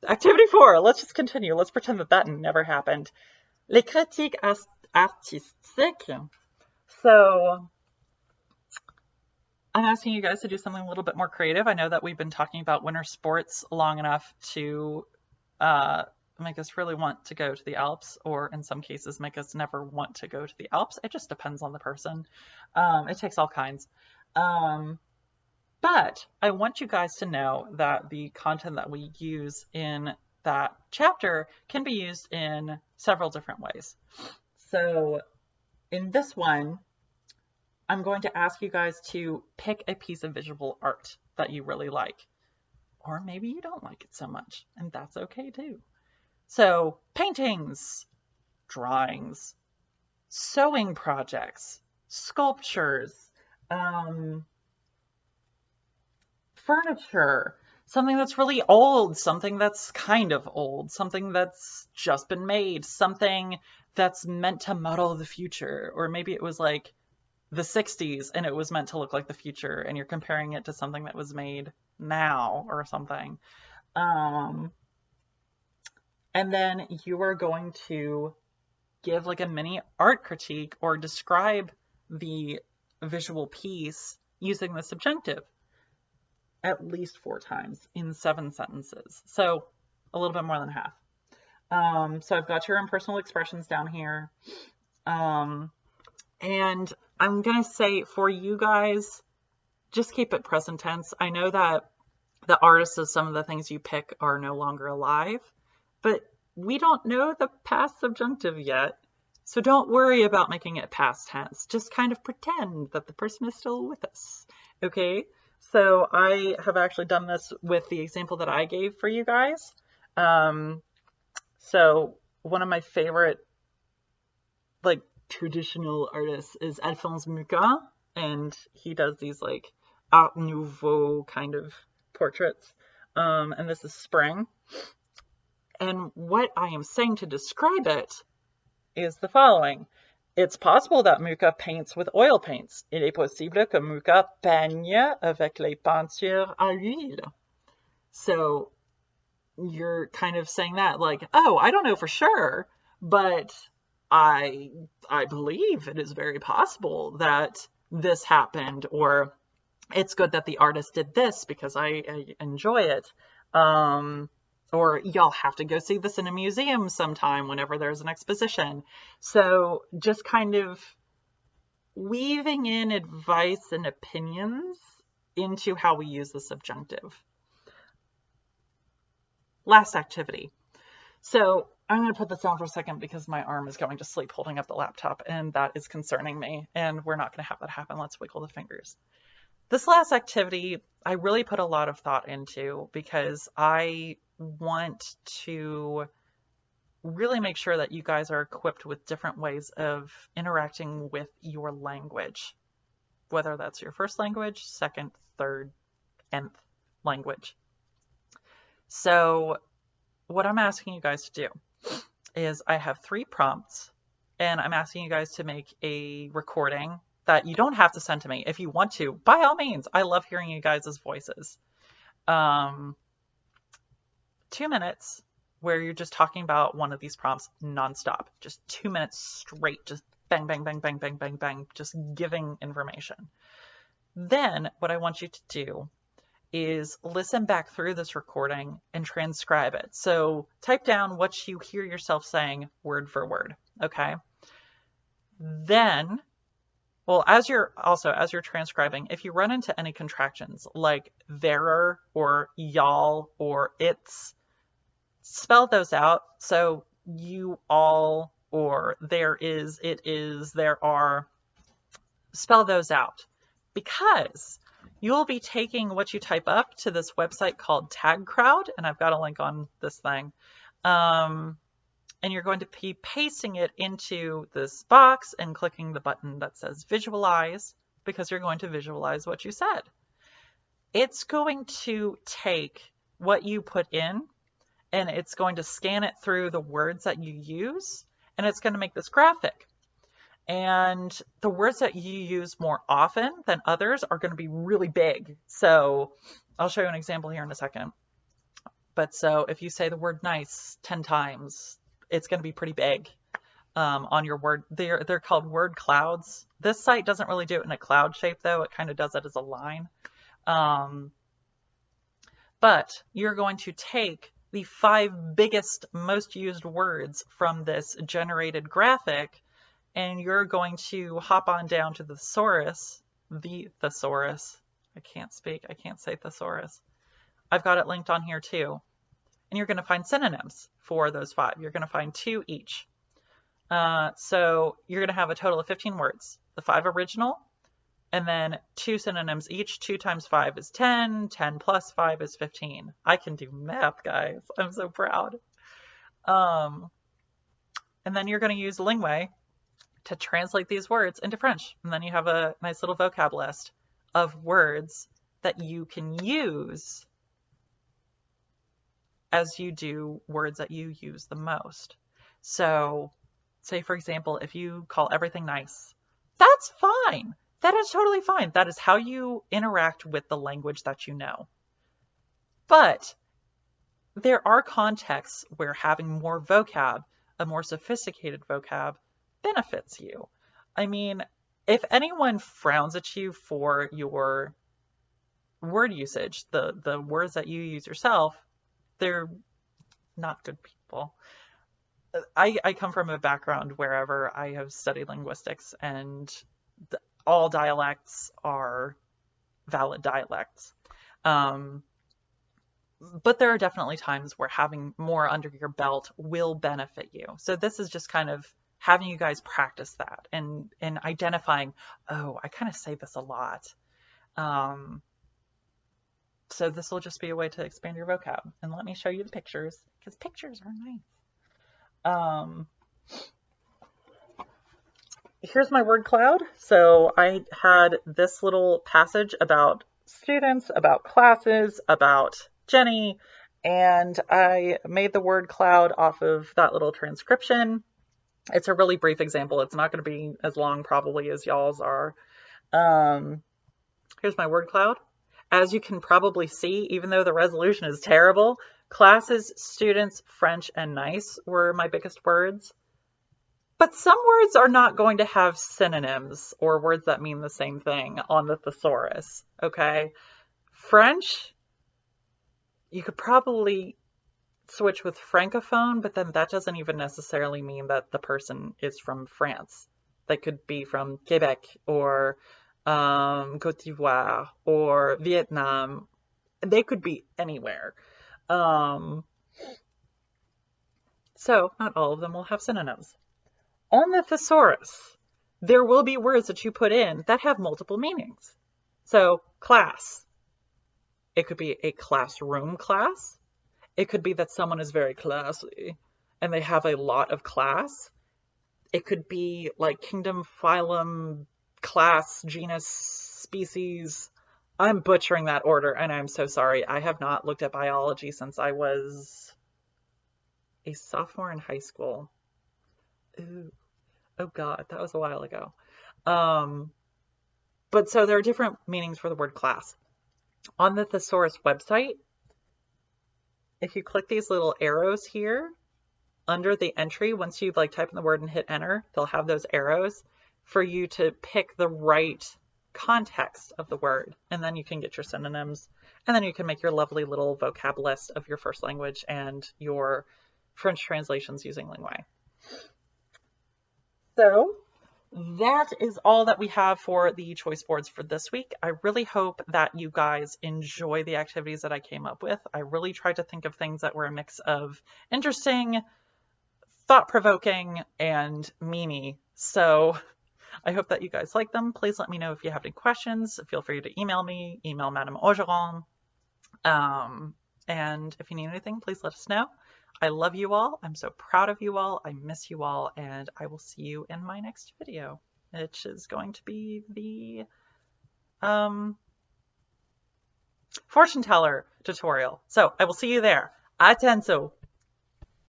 Activity 4, let's just continue. Let's pretend that that never happened. Les critiques artistiques. So I'm asking you guys to do something a little bit more creative. I know that we've been talking about winter sports long enough to make us really want to go to the Alps, or in some cases, make us never want to go to the Alps. It just depends on the person. It takes all kinds. Um, but I want you guys to know that the content that we use in that chapter can be used in several different ways. So in this one, I'm going to ask you guys to pick a piece of visual art that you really like. Or maybe you don't like it so much, and that's okay too. So, paintings, drawings, sewing projects, sculptures, um, furniture, something that's really old, something that's kind of old, something that's just been made, something that's meant to model the future, or maybe it was like the 60s and it was meant to look like the future and you're comparing it to something that was made now or something. Um, and then you are going to give like a mini art critique or describe the visual piece using the subjunctive at least 4 times in 7 sentences. So a little bit more than half. So I've got your impersonal expressions down here. And I'm going to say for you guys, just keep it present tense. I know that the artists of some of the things you pick are no longer alive, but we don't know the past subjunctive yet. So don't worry about making it past tense. Just kind of pretend that the person is still with us. Okay? So I have actually done this with the example that I gave for you guys. So one of my favorite like traditional artists is Alphonse Mucha, and he does these like Art Nouveau kind of portraits. And this is spring. And what I am saying to describe it is the following. It's possible that Mucha paints with oil paints. Il est possible que Mucha peigne avec les peintures à l'huile. So you're kind of saying that like, oh, I don't know for sure, but I believe it is very possible that this happened, or it's good that the artist did this because I enjoy it. Or y'all have to go see this in a museum sometime whenever there's an exposition. So just kind of weaving in advice and opinions into how we use the subjunctive. Last activity. So I'm going to put this down for a second because my arm is going to sleep holding up the laptop, and that is concerning me, and we're not going to have that happen. Let's wiggle the fingers. This last activity, I really put a lot of thought into because I want to really make sure that you guys are equipped with different ways of interacting with your language, whether that's your first language, second, third, nth language. So what I'm asking you guys to do is I have 3 prompts, and I'm asking you guys to make a recording that you don't have to send to me. If you want to, by all means, I love hearing you guys' voices. 2 minutes where you're just talking about one of these prompts nonstop, just 2 minutes straight, just bang, bang, bang, bang, bang, bang, bang, just giving information. Then what I want you to do is listen back through this recording and transcribe it. So type down what you hear yourself saying word for word, okay? Then, well, as you're transcribing, if you run into any contractions like therer or y'all or it's, spell those out. So you all or there is, it is, there are, spell those out because you'll be taking what you type up to this website called Tag Crowd, and I've got a link on this thing. And you're going to be pasting it into this box and clicking the button that says visualize because you're going to visualize what you said. It's going to take what you put in and it's going to scan it through the words that you use, and it's going to make this graphic. And the words that you use more often than others are going to be really big. So I'll show you an example here in a second. But so if you say the word nice 10 times, it's going to be pretty big on your word. They're called word clouds. This site doesn't really do it in a cloud shape, though. It kind of does it as a line. But you're going to take the 5 biggest, most used words from this generated graphic, and you're going to hop on down to the thesaurus. I can't speak. I can't say thesaurus. I've got it linked on here too. And you're going to find synonyms for those 5. You're going to find 2 each. So you're going to have a total of 15 words. The 5 original, and then 2 synonyms each. 2 times 5 is 10. 10 plus 5 is 15. I can do math, guys. I'm so proud. And then you're going to use Lingway to translate these words into French. And then you have a nice little vocab list of words that you can use as you do words that you use the most. So say, for example, if you call everything nice, that's fine. That is totally fine. That is how you interact with the language that you know. But there are contexts where having more vocab, a more sophisticated vocab, benefits you. I mean, if anyone frowns at you for your word usage, the words that you use yourself, they're not good people. I come from a background wherever I have studied linguistics, and all dialects are valid dialects. But there are definitely times where having more under your belt will benefit you. So this is just kind of having you guys practice that and identifying, oh, I kind of say this a lot. So this will just be a way to expand your vocab. And let me show you the pictures, because pictures are nice. Here's my word cloud. So I had this little passage about students, about classes, about Jenny, and I made the word cloud off of that little transcription. It's a really brief example. It's not going to be as long probably as y'all's are. Here's my word cloud. As you can probably see, even though the resolution is terrible, classes, students, French, and nice were my biggest words. But some words are not going to have synonyms or words that mean the same thing on the thesaurus, okay? French, you could probably switch with francophone, but then that doesn't even necessarily mean that the person is from France. They could be from Quebec or Côte d'Ivoire or Vietnam. They could be anywhere. So not all of them will have synonyms. On the thesaurus, there will be words that you put in that have multiple meanings. So class, it could be a classroom class. It could be that someone is very classy and they have a lot of class. It could be like kingdom, phylum, class, genus, species. I'm butchering that order and I'm so sorry. I have not looked at biology since I was a sophomore in high school. Ooh. Oh God, that was a while ago. But so there are different meanings for the word class. On the thesaurus website, if you click these little arrows here under the entry, once you type in the word and hit enter, they'll have those arrows for you to pick the right context of the word. And then you can get your synonyms, and then you can make your lovely little vocab list of your first language and your French translations using Lingway. So that is all that we have for the choice boards for this week. I really hope that you guys enjoy the activities that I came up with. I really tried to think of things that were a mix of interesting, thought-provoking, and memey. So I hope that you guys like them. Please let me know if you have any questions. Feel free to email me, email Madame Augeron. And if you need anything, please let us know. I love you all. I'm so proud of you all. I miss you all, and I will see you in my next video, which is going to be the fortune teller tutorial. So I will see you there. Attention.